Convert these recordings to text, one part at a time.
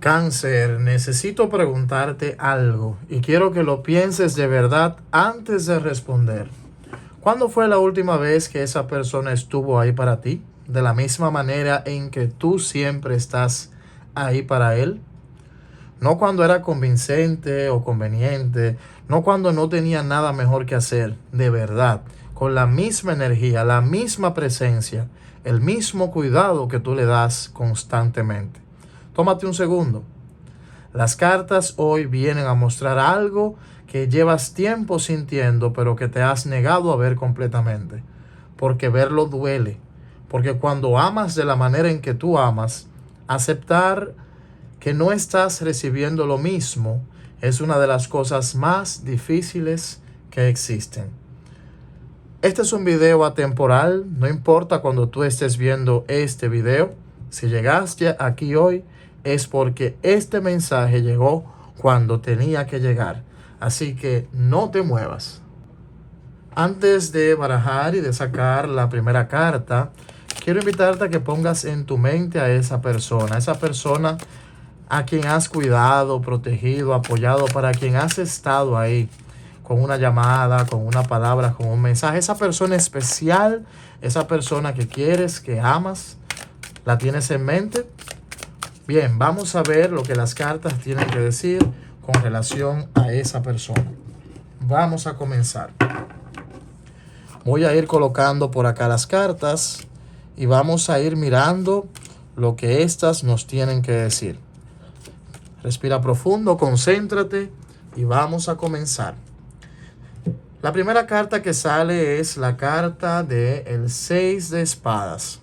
Cáncer, necesito preguntarte algo y quiero que lo pienses de verdad antes de responder. ¿Cuándo fue la última vez que esa persona estuvo ahí para ti? De la misma manera en que tú siempre estás ahí para él. No cuando era convincente o conveniente, no cuando no tenía nada mejor que hacer, de verdad, con la misma energía, la misma presencia, el mismo cuidado que tú le das constantemente. Tómate un segundo. Las cartas hoy vienen a mostrar algo que llevas tiempo sintiendo, pero que te has negado a ver completamente. Porque verlo duele. Porque cuando amas de la manera en que tú amas, aceptar que no estás recibiendo lo mismo es una de las cosas más difíciles que existen. Este es un video atemporal, no importa cuando tú estés viendo este video. Si llegaste aquí hoy es porque este mensaje llegó cuando tenía que llegar. Así que no te muevas. Antes de barajar y de sacar la primera carta, quiero invitarte a que pongas en tu mente a esa persona a quien has cuidado, protegido, apoyado, para quien has estado ahí con una llamada, con una palabra, con un mensaje. Esa persona especial, esa persona que quieres, que amas, ¿la tienes en mente? Bien, vamos a ver lo que las cartas tienen que decir con relación a esa persona. Vamos a comenzar. Voy a ir colocando por acá las cartas y vamos a ir mirando lo que estas nos tienen que decir. Respira profundo, concéntrate y vamos a comenzar. La primera carta que sale es la carta del 6 de espadas.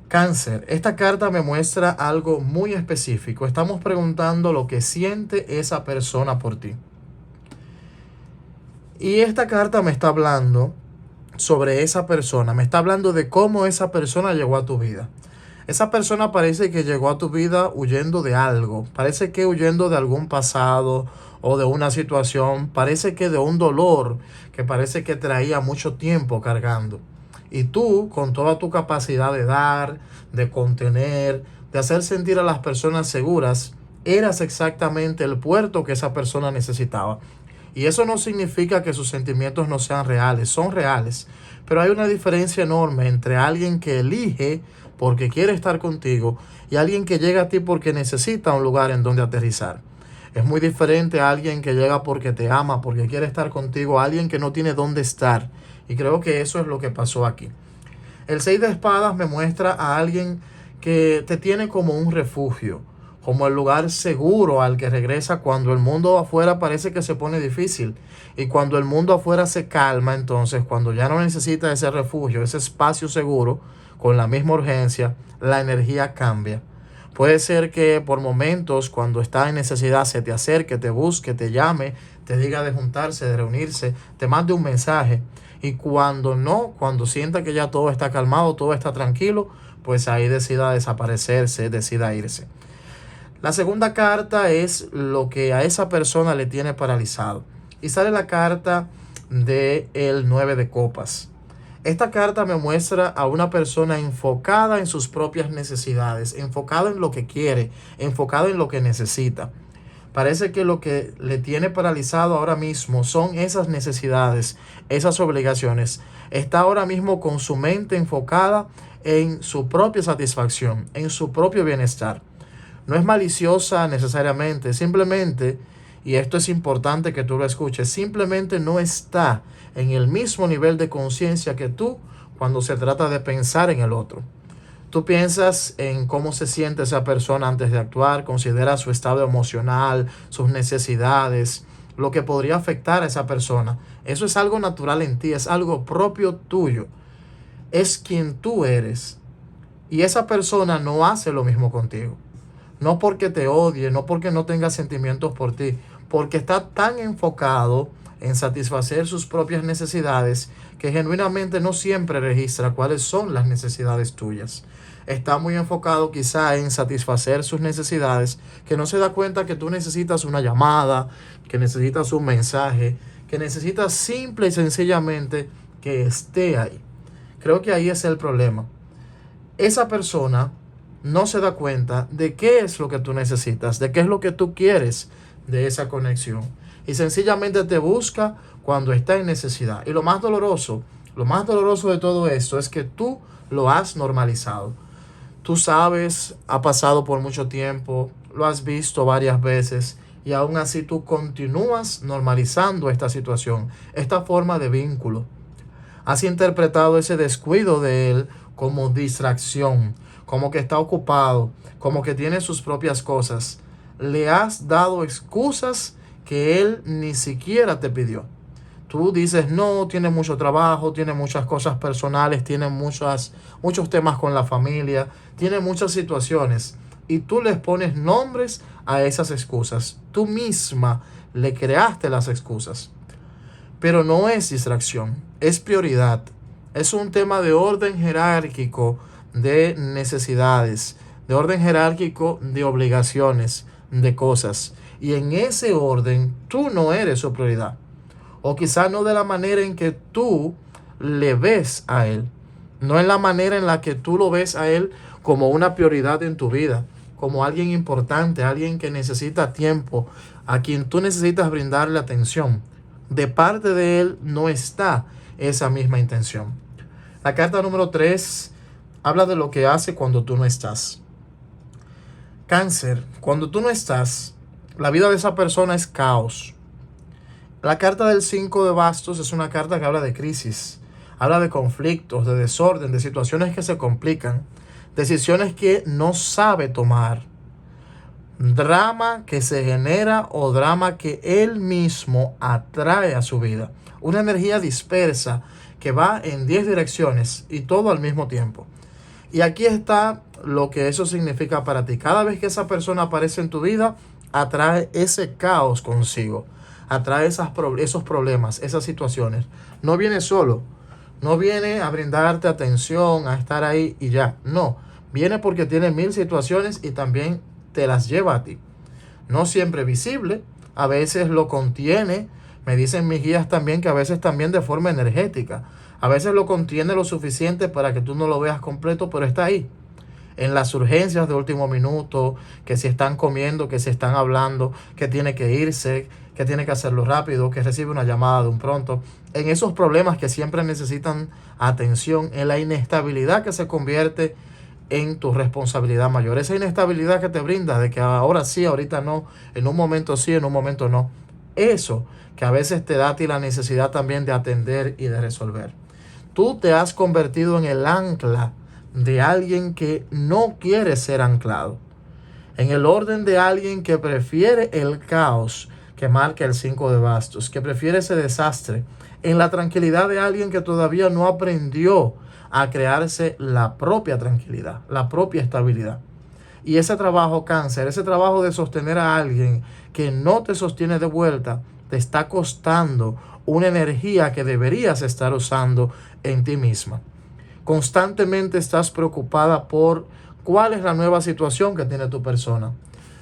Cáncer, esta carta me muestra algo muy específico. Estamos preguntando lo que siente esa persona por ti. Y esta carta me está hablando sobre esa persona. Me está hablando de cómo esa persona llegó a tu vida. Esa persona parece que llegó a tu vida huyendo de algo. Parece que huyendo de algún pasado o de una situación. Parece que de un dolor que parece que traía mucho tiempo cargando. Y tú, con toda tu capacidad de dar, de contener, de hacer sentir a las personas seguras, eras exactamente el puerto que esa persona necesitaba. Y eso no significa que sus sentimientos no sean reales, son reales. Pero hay una diferencia enorme entre alguien que elige porque quiere estar contigo y alguien que llega a ti porque necesita un lugar en donde aterrizar. Es muy diferente a alguien que llega porque te ama, porque quiere estar contigo, a alguien que no tiene dónde estar. Y creo que eso es lo que pasó aquí. El 6 de espadas me muestra a alguien que te tiene como un refugio, como el lugar seguro al que regresa cuando el mundo afuera parece que se pone difícil. Y cuando el mundo afuera se calma, entonces cuando ya no necesita ese refugio, ese espacio seguro, con la misma urgencia, la energía cambia. Puede ser que por momentos, cuando está en necesidad, se te acerque, te busque, te llame, te diga de juntarse, de reunirse, te mande un mensaje. Y cuando no, cuando sienta que ya todo está calmado, todo está tranquilo, pues ahí decida desaparecerse, decida irse. La segunda carta es lo que a esa persona le tiene paralizado. Y sale la carta del 9 de copas. Esta carta me muestra a una persona enfocada en sus propias necesidades, enfocada en lo que quiere, enfocada en lo que necesita. Parece que lo que le tiene paralizado ahora mismo son esas necesidades, esas obligaciones. Está ahora mismo con su mente enfocada en su propia satisfacción, en su propio bienestar. No es maliciosa necesariamente, simplemente, y esto es importante que tú lo escuches, simplemente no está en el mismo nivel de conciencia que tú cuando se trata de pensar en el otro. Tú piensas en cómo se siente esa persona antes de actuar, considera su estado emocional, sus necesidades, lo que podría afectar a esa persona. Eso es algo natural en ti, es algo propio tuyo. Es quien tú eres. Y esa persona no hace lo mismo contigo. No porque te odie, no porque no tenga sentimientos por ti, porque está tan enfocado en satisfacer sus propias necesidades que genuinamente no siempre registra cuáles son las necesidades tuyas. Está muy enfocado quizá en satisfacer sus necesidades, que no se da cuenta que tú necesitas una llamada, que necesitas un mensaje, que necesitas simple y sencillamente que esté ahí. Creo que ahí es el problema. Esa persona no se da cuenta de qué es lo que tú necesitas, de qué es lo que tú quieres de esa conexión. Y sencillamente te busca cuando está en necesidad. Y lo más doloroso de todo esto es que tú lo has normalizado. Tú sabes, ha pasado por mucho tiempo, lo has visto varias veces y aún así tú continúas normalizando esta situación, esta forma de vínculo. Has interpretado ese descuido de él como distracción, como que está ocupado, como que tiene sus propias cosas. Le has dado excusas que él ni siquiera te pidió. Tú dices, no, tiene mucho trabajo, tiene muchas cosas personales, tiene muchos temas con la familia, tiene muchas situaciones. Y tú les pones nombres a esas excusas. Tú misma le creaste las excusas. Pero no es distracción, es prioridad. Es un tema de orden jerárquico de necesidades, de orden jerárquico de obligaciones, de cosas. Y en ese orden tú no eres su prioridad. O quizá no de la manera en que tú le ves a él. No en la manera en la que tú lo ves a él como una prioridad en tu vida, como alguien importante, alguien que necesita tiempo, a quien tú necesitas brindarle atención. De parte de él no está esa misma intención. La carta número 3 habla de lo que hace cuando tú no estás. Cáncer, cuando tú no estás, la vida de esa persona es caos. La carta del 5 de bastos es una carta que habla de crisis, habla de conflictos, de desorden, de situaciones que se complican, decisiones que no sabe tomar, drama que se genera o drama que él mismo atrae a su vida. Una energía dispersa que va en 10 direcciones y todo al mismo tiempo. Y aquí está lo que eso significa para ti. Cada vez que esa persona aparece en tu vida, atrae ese caos consigo. Atrae esos problemas, esas situaciones. No viene solo. No viene a brindarte atención, a estar ahí y ya. No. Viene porque tiene 1000 situaciones y también te las lleva a ti. No siempre visible. A veces lo contiene. Me dicen mis guías también que a veces también de forma energética. A veces lo contiene lo suficiente para que tú no lo veas completo, pero está ahí. En las urgencias de último minuto, que si están comiendo, que si están hablando, que tiene que irse, que tiene que hacerlo rápido, que recibe una llamada de un pronto. En esos problemas que siempre necesitan atención, en la inestabilidad que se convierte en tu responsabilidad mayor. Esa inestabilidad que te brinda de que ahora sí, ahorita no, en un momento sí, en un momento no. Eso que a veces te da a ti la necesidad también de atender y de resolver. Tú te has convertido en el ancla de alguien que no quiere ser anclado. En el orden de alguien que prefiere el caos que marca el 5 de bastos, que prefiere ese desastre. En la tranquilidad de alguien que todavía no aprendió a crearse la propia tranquilidad, la propia estabilidad. Y ese trabajo, cáncer, ese trabajo de sostener a alguien que no te sostiene de vuelta, te está costando una energía que deberías estar usando en ti misma. Constantemente estás preocupada por cuál es la nueva situación que tiene tu persona.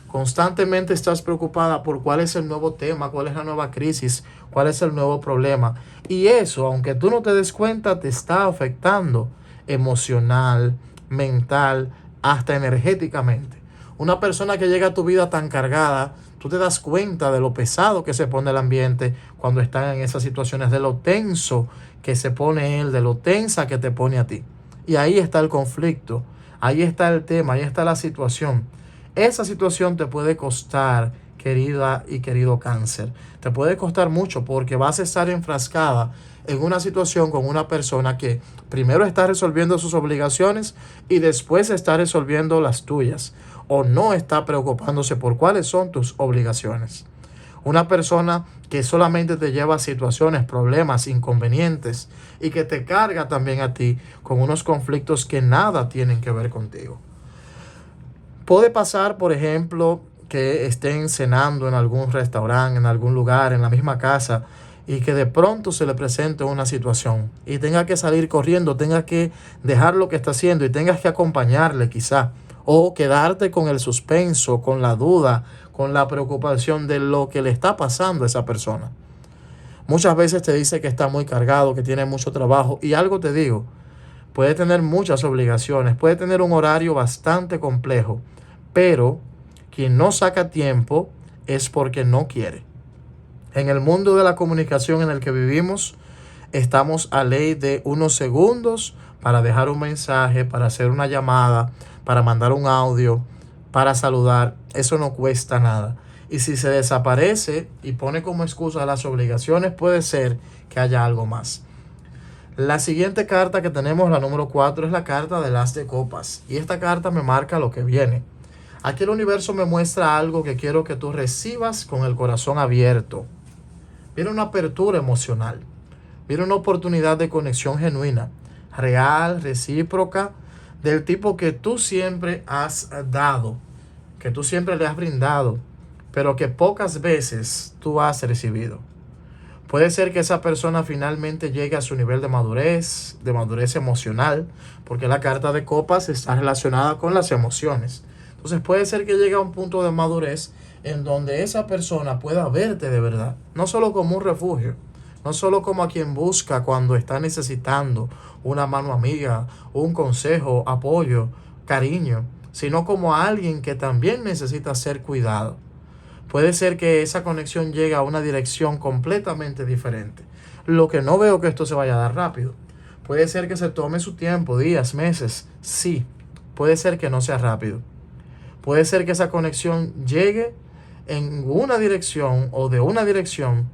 Constantemente estás preocupada por cuál es el nuevo tema, cuál es la nueva crisis, cuál es el nuevo problema. Y eso, aunque tú no te des cuenta, te está afectando emocional, mental, hasta energéticamente. Una persona que llega a tu vida tan cargada, tú te das cuenta de lo pesado que se pone el ambiente cuando están en esas situaciones, de lo tenso que se pone él, de lo tensa que te pone a ti. Y ahí está el conflicto, ahí está el tema, ahí está la situación. Esa situación te puede costar, querida y querido cáncer. Te puede costar mucho porque vas a estar enfrascada en una situación con una persona que primero está resolviendo sus obligaciones y después está resolviendo las tuyas, o no está preocupándose por cuáles son tus obligaciones. Una persona que solamente te lleva a situaciones, problemas, inconvenientes y que te carga también a ti con unos conflictos que nada tienen que ver contigo. Puede pasar, por ejemplo, que estén cenando en algún restaurante, en algún lugar, en la misma casa, y que de pronto se le presente una situación y tenga que salir corriendo, tenga que dejar lo que está haciendo y tengas que acompañarle quizá, o quedarte con el suspenso, con la duda, con la preocupación de lo que le está pasando a esa persona. Muchas veces te dice que está muy cargado, que tiene mucho trabajo, y algo te digo, puede tener muchas obligaciones, puede tener un horario bastante complejo, pero quien no saca tiempo es porque no quiere. En el mundo de la comunicación en el que vivimos, estamos a ley de unos segundos para dejar un mensaje, para hacer una llamada, para mandar un audio, para saludar. Eso no cuesta nada. Y si se desaparece y pone como excusa las obligaciones, puede ser que haya algo más. La siguiente carta que tenemos, la número 4, es la carta del As de Copas. Y esta carta me marca lo que viene. Aquí el universo me muestra algo que quiero que tú recibas con el corazón abierto. Viene una apertura emocional. Viene una oportunidad de conexión genuina, real, recíproca, del tipo que tú siempre has dado, que tú siempre le has brindado, pero que pocas veces tú has recibido. Puede ser que esa persona finalmente llegue a su nivel de madurez emocional, porque la carta de copas está relacionada con las emociones. Entonces puede ser que llegue a un punto de madurez en donde esa persona pueda verte de verdad, no solo como un refugio, no solo como a quien busca cuando está necesitando una mano amiga, un consejo, apoyo, cariño, sino como a alguien que también necesita ser cuidado. Puede ser que esa conexión llegue a una dirección completamente diferente. Lo que no veo que esto se vaya a dar rápido. Puede ser que se tome su tiempo, días, meses. Sí, puede ser que no sea rápido. Puede ser que esa conexión llegue en una dirección o de una dirección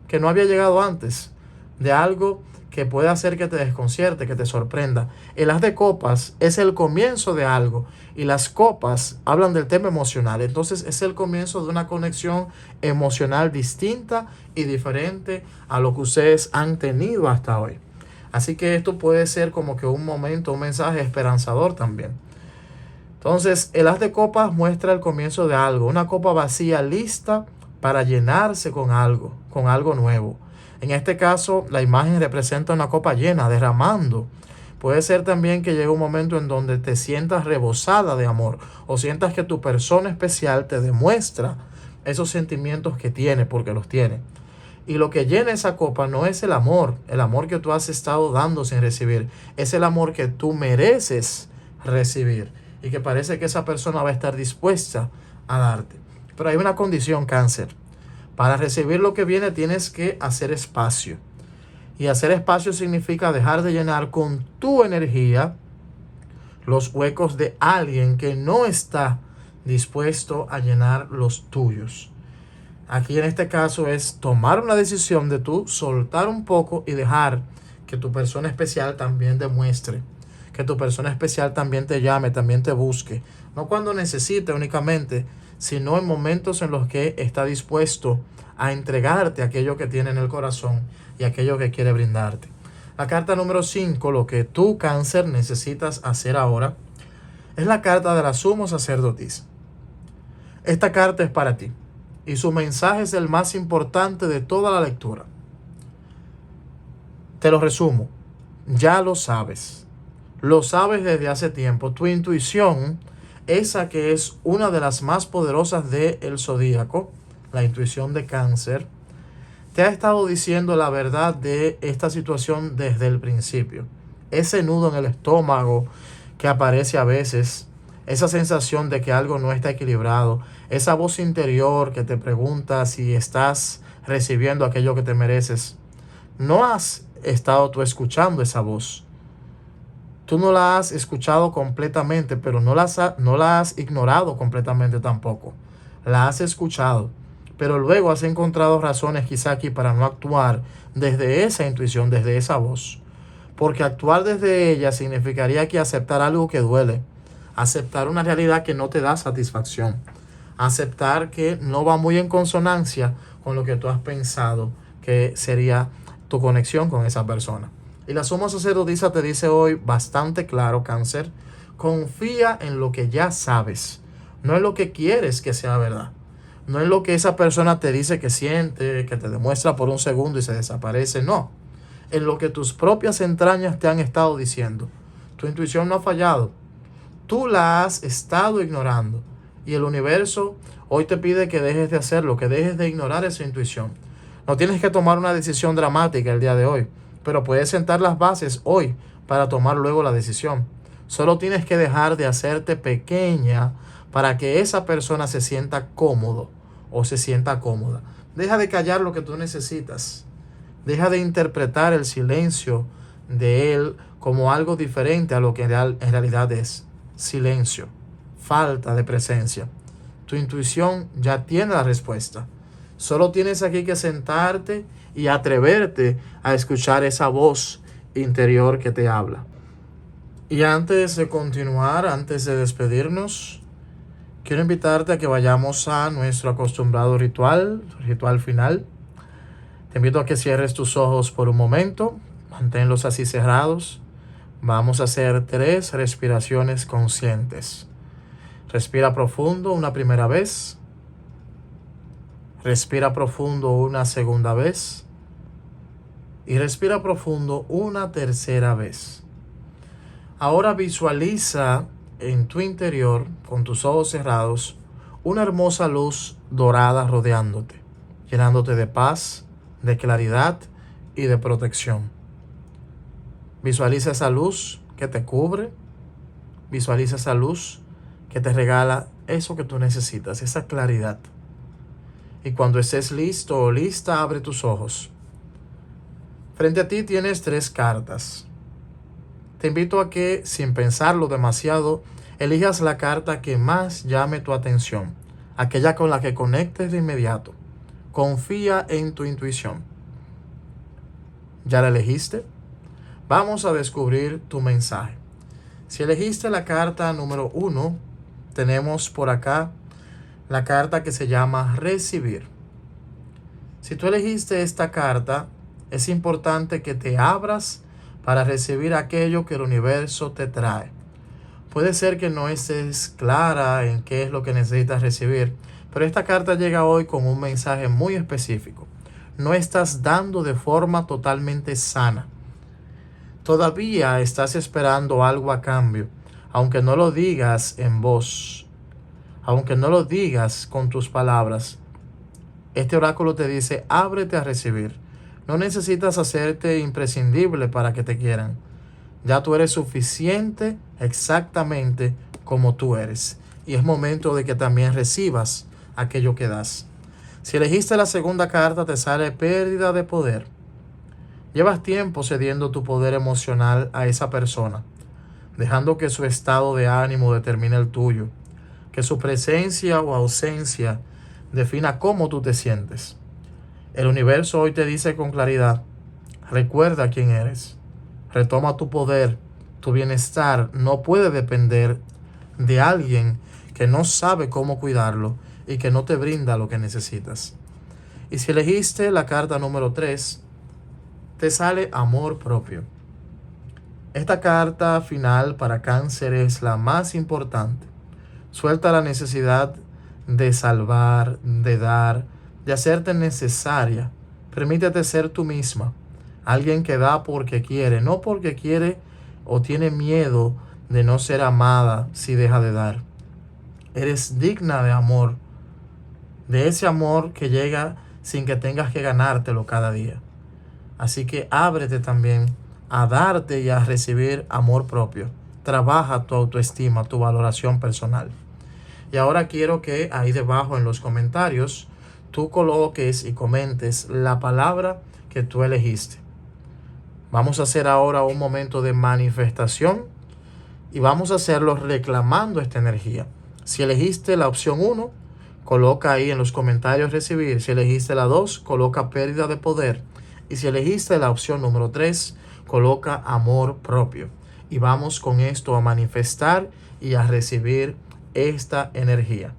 que no había llegado antes. De algo que puede hacer que te desconcierte, que te sorprenda. El As de Copas es el comienzo de algo y las copas hablan del tema emocional. Entonces es el comienzo de una conexión emocional distinta y diferente a lo que ustedes han tenido hasta hoy. Así que esto puede ser como que un momento, un mensaje esperanzador también. Entonces el As de Copas muestra el comienzo de algo, una copa vacía lista para llenarse con algo nuevo. En este caso, la imagen representa una copa llena, derramando. Puede ser también que llegue un momento en donde te sientas rebosada de amor o sientas que tu persona especial te demuestra esos sentimientos que tiene, porque los tiene. Y lo que llena esa copa no es el amor que tú has estado dando sin recibir, es el amor que tú mereces recibir y que parece que esa persona va a estar dispuesta a darte. Pero hay una condición, Cáncer. Para recibir lo que viene tienes que hacer espacio. Y hacer espacio significa dejar de llenar con tu energía los huecos de alguien que no está dispuesto a llenar los tuyos. Aquí en este caso es tomar una decisión de tú soltar un poco y dejar que tu persona especial también demuestre, que tu persona especial también te llame, también te busque. No cuando necesite únicamente, sino en momentos en los que está dispuesto a entregarte aquello que tiene en el corazón y aquello que quiere brindarte. La carta número 5, lo que tú, Cáncer, necesitas hacer ahora, es la carta de la Sumo Sacerdotisa. Esta carta es para ti y su mensaje es el más importante de toda la lectura. Te lo resumo, ya lo sabes desde hace tiempo. Tu intuición, esa que es una de las más poderosas del zodíaco, la intuición de Cáncer, te ha estado diciendo la verdad de esta situación desde el principio. Ese nudo en el estómago que aparece a veces, esa sensación de que algo no está equilibrado, esa voz interior que te pregunta si estás recibiendo aquello que te mereces. No has estado tú escuchando esa voz. Tú no la has escuchado completamente, pero no la has ignorado completamente tampoco. La has escuchado, pero luego has encontrado razones quizá aquí para no actuar desde esa intuición, desde esa voz. Porque actuar desde ella significaría que aceptar algo que duele, aceptar una realidad que no te da satisfacción, aceptar que no va muy en consonancia con lo que tú has pensado que sería tu conexión con esa persona. Y la Suma Sacerdotisa te dice hoy bastante claro, Cáncer, confía en lo que ya sabes, no en lo que quieres que sea verdad, no en lo que esa persona te dice que siente, que te demuestra por un segundo y se desaparece, no, en lo que tus propias entrañas te han estado diciendo. Tu intuición no ha fallado, tú la has estado ignorando y el universo hoy te pide que dejes de hacerlo, que dejes de ignorar esa intuición. No tienes que tomar una decisión dramática el día de hoy, pero puedes sentar las bases hoy para tomar luego la decisión. Solo tienes que dejar de hacerte pequeña para que esa persona se sienta cómodo o se sienta cómoda. Deja de callar lo que tú necesitas. Deja de interpretar el silencio de él como algo diferente a lo que en realidad es. Silencio, falta de presencia. Tu intuición ya tiene la respuesta. Solo tienes aquí que sentarte y atreverte a escuchar esa voz interior que te habla. Y antes de continuar, antes de despedirnos, quiero invitarte a que vayamos a nuestro acostumbrado ritual final. Te invito a que cierres tus ojos por un momento, manténlos así cerrados. Vamos a hacer 3 respiraciones conscientes. Respira profundo una primera vez. Respira profundo una segunda vez. Y respira profundo una tercera vez. Ahora visualiza en tu interior, con tus ojos cerrados, una hermosa luz dorada rodeándote, llenándote de paz, de claridad y de protección. Visualiza esa luz que te cubre. Visualiza esa luz que te regala eso que tú necesitas, esa claridad. Y cuando estés listo o lista, abre tus ojos. Frente a ti tienes 3 cartas. Te invito a que, sin pensarlo demasiado, elijas la carta que más llame tu atención, aquella con la que conectes de inmediato. Confía en tu intuición. ¿Ya la elegiste? Vamos a descubrir tu mensaje. Si elegiste la carta número 1, tenemos por acá la carta que se llama recibir. Si tú elegiste esta carta, es importante que te abras para recibir aquello que el universo te trae. Puede ser que no estés clara en qué es lo que necesitas recibir, pero esta carta llega hoy con un mensaje muy específico. No estás dando de forma totalmente sana. Todavía estás esperando algo a cambio, aunque no lo digas en voz, aunque no lo digas con tus palabras. Este oráculo te dice, ábrete a recibir. No necesitas hacerte imprescindible para que te quieran. Ya tú eres suficiente exactamente como tú eres. Y es momento de que también recibas aquello que das. Si elegiste la segunda carta, te sale pérdida de poder. Llevas tiempo cediendo tu poder emocional a esa persona, dejando que su estado de ánimo determine el tuyo, que su presencia o ausencia defina cómo tú te sientes. El universo hoy te dice con claridad, recuerda quién eres, retoma tu poder, tu bienestar no puede depender de alguien que no sabe cómo cuidarlo y que no te brinda lo que necesitas. Y si elegiste la carta número 3, te sale amor propio. Esta carta final para Cáncer es la más importante. Suelta la necesidad de salvar, de dar, de hacerte necesaria. Permítete ser tú misma. Alguien que da porque quiere, no porque quiere o tiene miedo de no ser amada si deja de dar. Eres digna de amor, de ese amor que llega sin que tengas que ganártelo cada día. Así que ábrete también a darte y a recibir amor propio. Trabaja tu autoestima, tu valoración personal. Y ahora quiero que ahí debajo en los comentarios tú coloques y comentes la palabra que tú elegiste. Vamos a hacer ahora un momento de manifestación y vamos a hacerlo reclamando esta energía. Si elegiste la opción 1, coloca ahí en los comentarios recibir. Si elegiste la 2, coloca pérdida de poder. Y si elegiste la opción número 3, coloca amor propio. Y vamos con esto a manifestar y a recibir esta energía.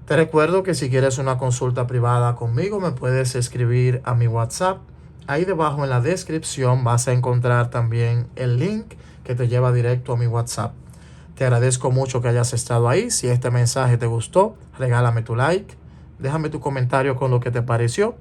Te recuerdo que si quieres una consulta privada conmigo, me puedes escribir a mi WhatsApp. Ahí debajo en la descripción vas a encontrar también el link que te lleva directo a mi WhatsApp. Te agradezco mucho que hayas estado ahí. Si este mensaje te gustó, regálame tu like. Déjame tu comentario con lo que te pareció.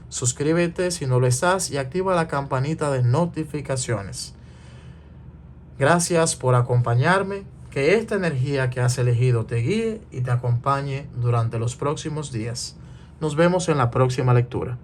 Suscríbete si no lo estás y activa la campanita de notificaciones. Gracias por acompañarme. Que esta energía que has elegido te guíe y te acompañe durante los próximos días. Nos vemos en la próxima lectura.